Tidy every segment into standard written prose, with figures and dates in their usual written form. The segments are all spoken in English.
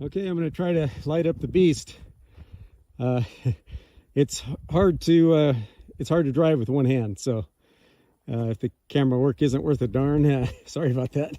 Okay, I'm going to try to light up the beast. It's hard to drive with one hand, so if the camera work isn't worth a darn, sorry about that.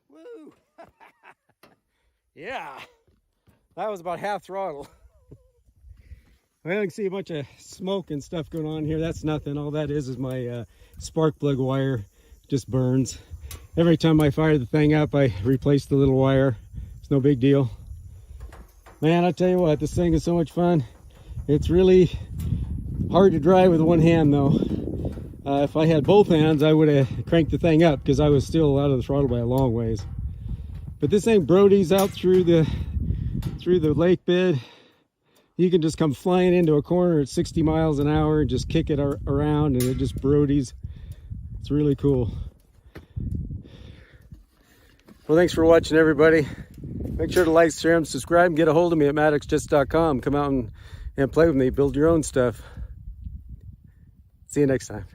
Woo! Yeah, that was about half throttle. Well, you can see a bunch of smoke and stuff going on here. That's nothing. All that is my spark plug wire. Just burns. Every time I fire the thing up, I replace the little wire. It's no big deal. Man, I tell you what, this thing is so much fun. It's really hard to drive with one hand though. If I had both hands, I would have cranked the thing up because I was still out of the throttle by a long ways. But this thing brodies out through the lake bed. You can just come flying into a corner at 60 miles an hour and just kick it around, and it just brodies. It's really cool. Well, thanks for watching, everybody. Make sure to like, share, and subscribe, and get a hold of me at maddoxjust.com. Come out and play with me. Build your own stuff. See you next time.